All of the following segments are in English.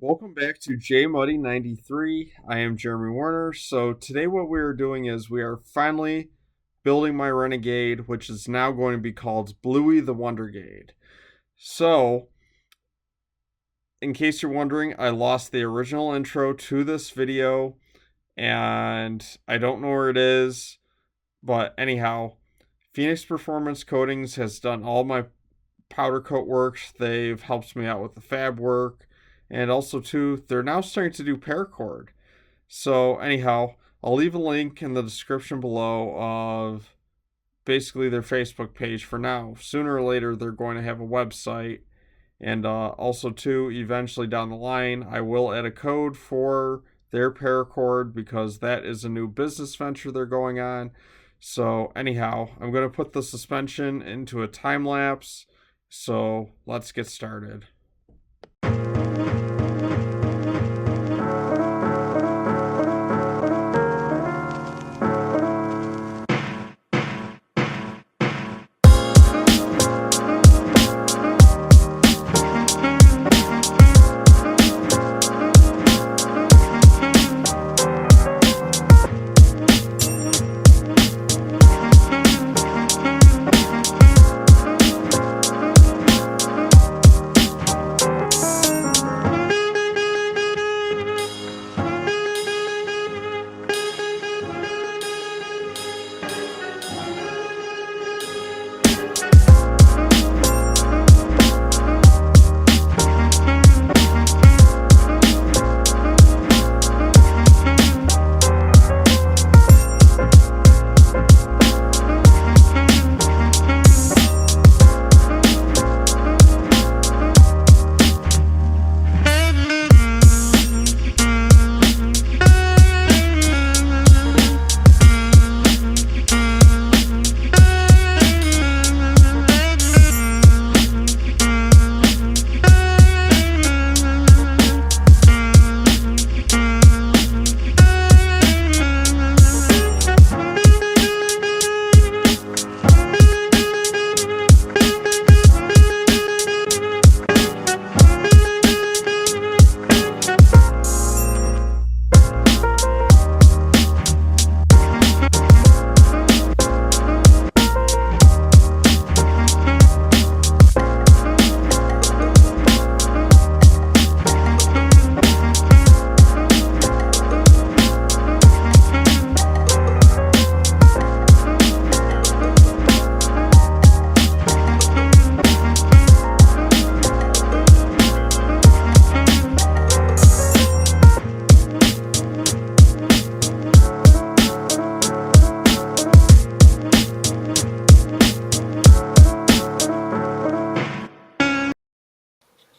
Welcome back to JMuddy93. I am Jeremy Warner. So today what we are doing is we are finally building my Renegade, which is now going to be called Blueey The Wondergade. So, in case you're wondering, I lost the original intro to this video, and I don't know where it is, but anyhow, Phoenix Performance Coatings has done all my powder coat work. They've helped me out with the fab work. And also, too, they're now starting to do Paracord. So, anyhow, I'll leave a link in the description below of basically their Facebook page for now. Sooner or later, they're going to have a website. And also, too, eventually down the line, I will add a code for their Paracord because that is a new business venture they're going on. So, anyhow, I'm going to put the suspension into a time lapse. So, let's get started.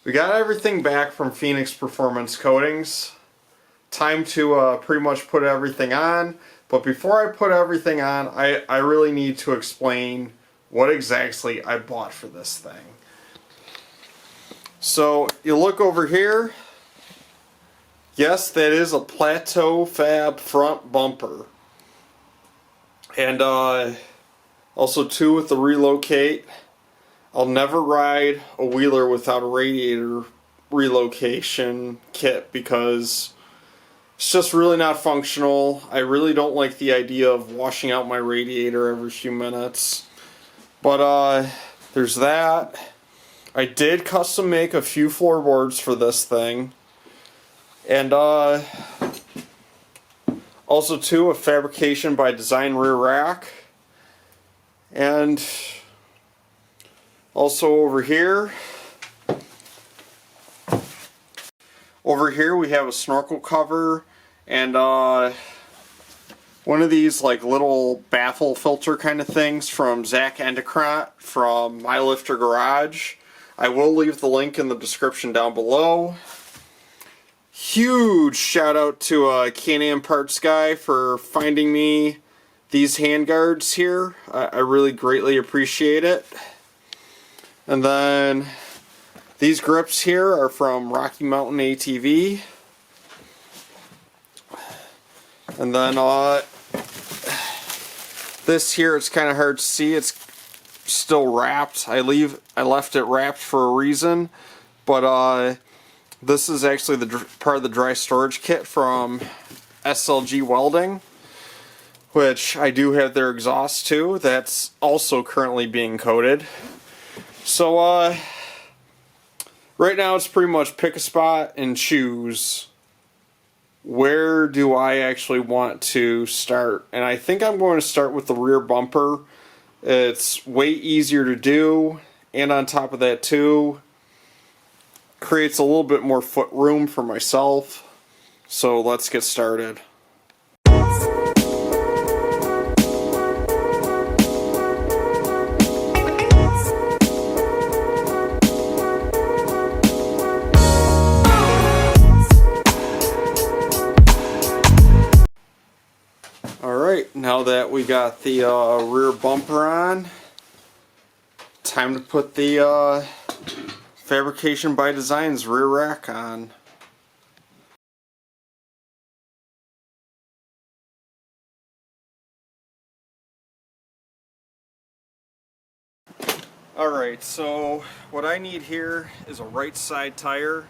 We got everything back from Phoenix Performance Coatings. Time to pretty much put everything on. But before I put everything on, I really need to explain what exactly I bought for this thing. So you look over here. Yes, that is a Plateau Fab front bumper. And also too with the relocate. I'll never ride a wheeler without a radiator relocation kit because it's just really not functional. I really don't like the idea of washing out my radiator every few minutes. But there's that. I did custom make a few floorboards for this thing. And also too a fabrication by design rear rack. And also over here we have a snorkel cover and one of these like little baffle filter kind of things from Zach Endicott from Mylifter Garage. I will leave the link in the description down below. Huge shout out to Can Am Parts guy for finding me these handguards here. I really greatly appreciate it. And then these grips here are from Rocky Mountain ATV. And then this here, it's kind of hard to see. It's still wrapped. I left it wrapped for a reason. But This is actually the part of the dry storage kit from SLG Welding, which I do have their exhaust too. That's also currently being coated. So right now it's pretty much pick a spot and choose where do I actually want to start. And I think I'm going to start with the rear bumper. It's way easier to do, and on top of that too, creates a little bit more foot room for myself. So let's get started. Alright, now that we got the rear bumper on, time to put the Fabrication by Design's rear rack on. Alright, so what I need here is a right side tire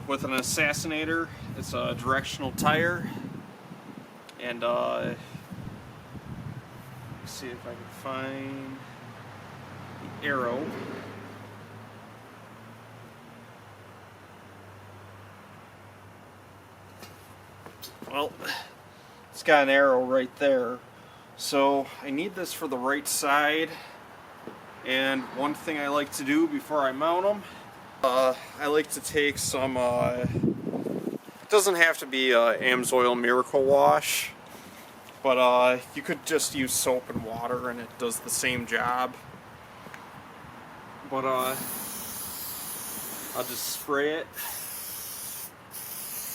with an assassinator. It's a directional tire. And let's see if I can find the arrow. Well, it's got an arrow right there. So I need this for the right side. And one thing I like to do before I mount them, I like to take some, it doesn't have to be Amsoil Miracle Wash, but you could just use soap and water and it does the same job. But I'll just spray it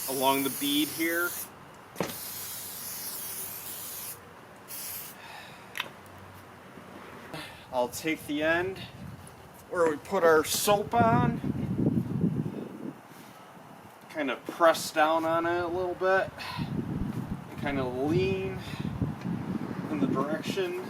along the bead here. I'll take the end where we put our soap on, kind of press down on it a little bit, and kind of lean in the direction.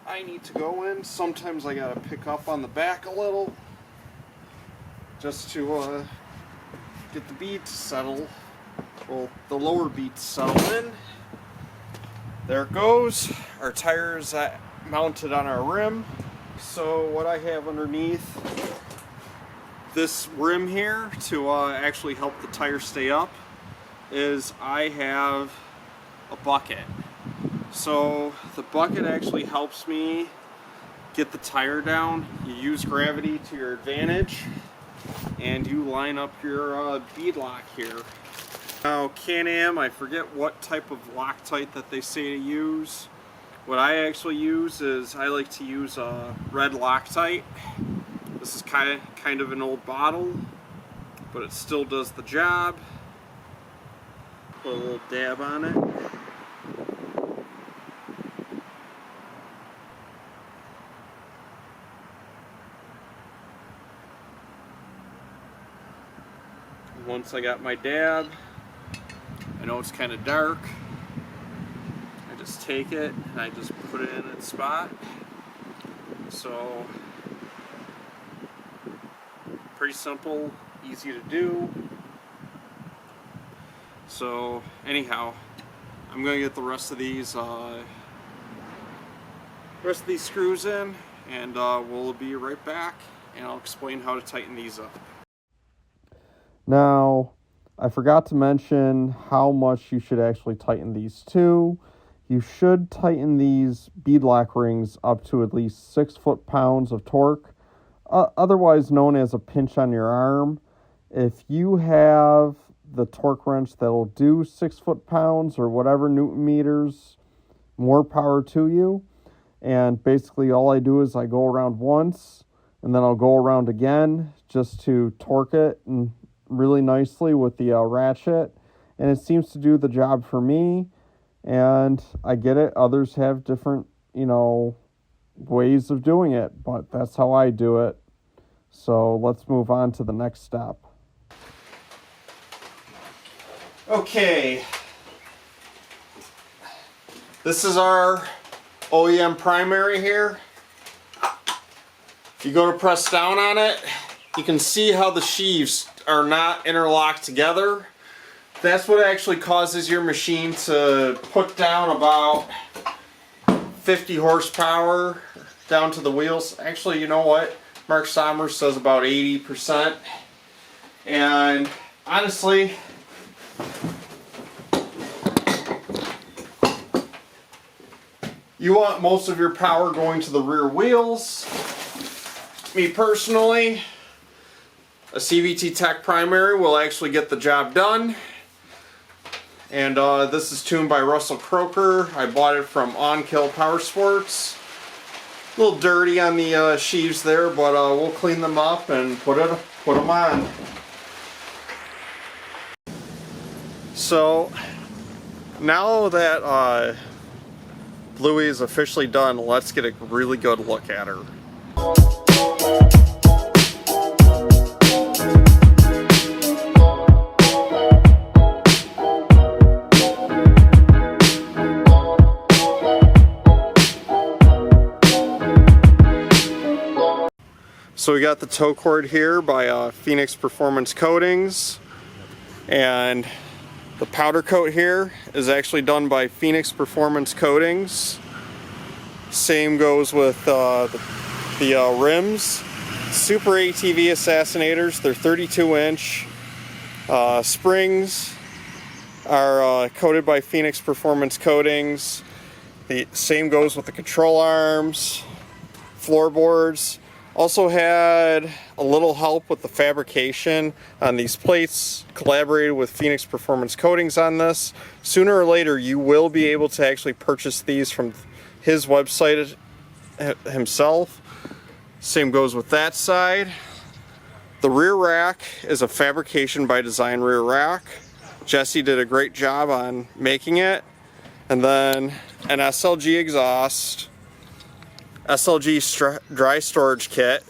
I need to go in. Sometimes I gotta pick up on the back a little just to get the bead to settle. Well, the lower bead to settle in. There it goes. Our tire's mounted on our rim. So what I have underneath this rim here to actually help the tire stay up is I have a bucket. So the bucket actually helps me get the tire down. You use gravity to your advantage and you line up your bead lock here. Now Can Am, I forget what type of Loctite that they say to use. What I actually use is I like to use red Loctite. This is kind of an old bottle, but it still does the job. Put a little dab on it. Once I got my dab, I know it's kind of dark. I just take it and I just put it in its spot. So pretty simple, easy to do. So anyhow, I'm going to get the rest of these screws in, and we'll be right back, and I'll explain how to tighten these up. Now, I forgot to mention how much you should actually tighten these to. You should tighten these beadlock rings up to at least 6 foot-pounds of torque, otherwise known as a pinch on your arm. If you have the torque wrench that'll do 6 foot-pounds or whatever Newton meters, more power to you. And basically all I do is I go around once, and then I'll go around again just to torque it and really nicely with the ratchet, and it seems to do the job for me. And I get it, others have different ways of doing it, but that's how I do it. So let's move on to the next step. Okay, this is our OEM primary here. you go to press down on it, you can see how the sheaves are not interlocked together. That's what actually causes your machine to put down about 50 horsepower down to the wheels. Actually, you know what? Mark Sommers says about 80%. And honestly, you want most of your power going to the rear wheels. Me personally, a CVTech primary will actually get the job done. And this is tuned by Russell Croker. I bought it from OnKill Powersports. A little dirty on the sheaves there, but we'll clean them up and put them on. So now that Bluey is officially done, let's get a really good look at her. So we got the tow cord here by Phoenix Performance Coatings, and the powder coat here is actually done by Phoenix Performance Coatings. Same goes with the rims. Super ATV Assassinators, they're 32-inch. Springs are coated by Phoenix Performance Coatings. The same goes with the control arms, floorboards. Also had a little help with the fabrication on these plates, collaborated with Phoenix Performance Coatings on this. Sooner or later you will be able to actually purchase these from his website himself. Same goes with that side. The rear rack is a Fabrication by Design rear rack. Jesse did a great job on making it. And then an SLG exhaust, SLG dry storage kit,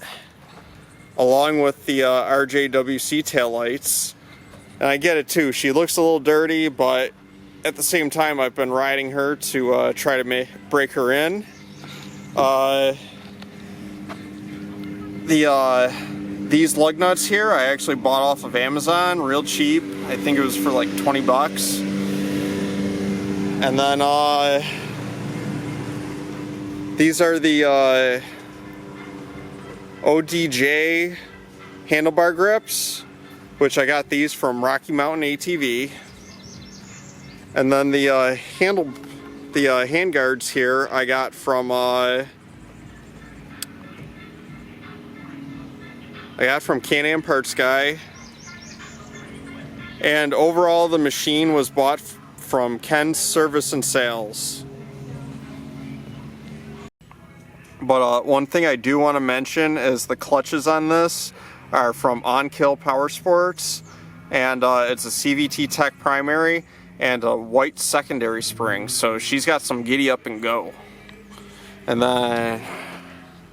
along with the RJWC taillights. And I get it too, she looks a little dirty, but at the same time I've been riding her to try to break her in. These lug nuts here I actually bought off of Amazon, real cheap. I think it was for like 20 bucks. And then these are the ODJ handlebar grips, which I got these from Rocky Mountain ATV. And then the hand guards here I got from Can Am Parts Guy. And overall the machine was bought from Ken's Service and Sales. But one thing I do want to mention is the clutches on this are from OnKill Powersports, and it's a CVTech primary and a white secondary spring, so she's got some giddy up and go. And then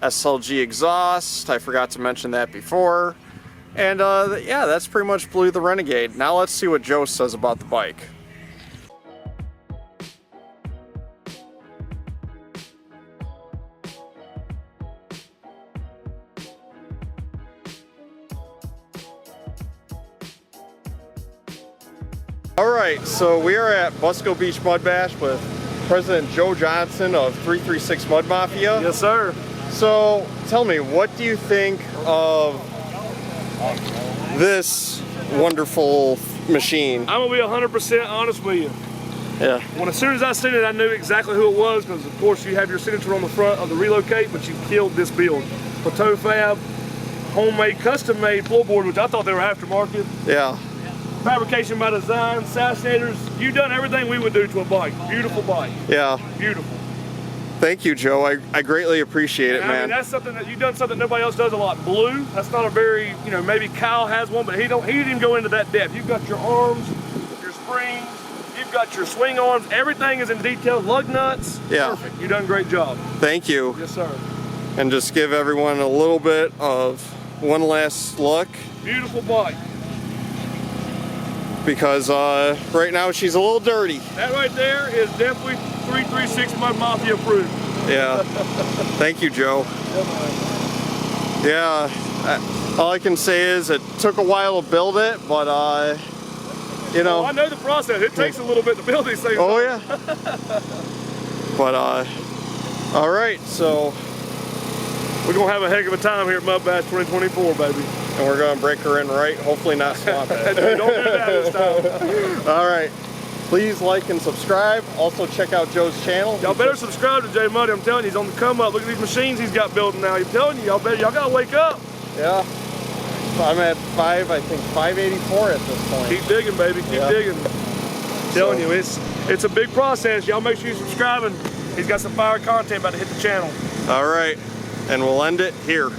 SLG exhaust, I forgot to mention that before. And yeah, that's pretty much Blueey the Renegade. Now let's see what Joe says about the bike. Alright, so we are at Busco Beach Mud Bash with President Joe Johnson of 336 Mud Mafia. Yes, sir. So, tell me, what do you think of this wonderful machine? I'm going to be 100% honest with you. Yeah. As soon as I seen it, I knew exactly who it was, because of course you have your signature on the front of the Relocate, but you killed this build. Plateau Fab, homemade, custom-made floorboard, which I thought they were aftermarket. Yeah. Fabrication by Design, Assassinators. You've done everything we would do to a bike. Beautiful bike. Yeah. Beautiful. Thank you, Joe. I greatly appreciate it, man. I mean, that's something that you've done, something nobody else does a lot. Blue, that's not a very, you know, maybe Kyle has one, but he didn't even go into that depth. You've got your arms, your springs, you've got your swing arms, everything is in detail, lug nuts. Yeah. Perfect. You've done a great job. Thank you. Yes, sir. And just give everyone a little bit of one last look. Beautiful bike. Because right now she's a little dirty. That right there is definitely 336 Mud Mafia approved. Yeah. Thank you, Joe. Yeah, all I can say is it took a while to build it, but you know. Oh, I know the process. It takes a little bit to build these things. Oh yeah. But all right, so we're gonna have a heck of a time here at Mud Bash 2024, baby. And we're gonna break her in right. Hopefully not swamp it. Don't do that this time. All right. Please like and subscribe. Also check out Joe's channel. Y'all better subscribe to Jay Muddy. I'm telling you, he's on the come up. Look at these machines he's got building now. I'm telling you, y'all gotta wake up. Yeah. I'm at 584 at this point. Keep digging, baby. Keep digging. I'm telling you, it's a big process. Y'all make sure you're subscribing. He's got some fire content about to hit the channel. All right. And we'll end it here.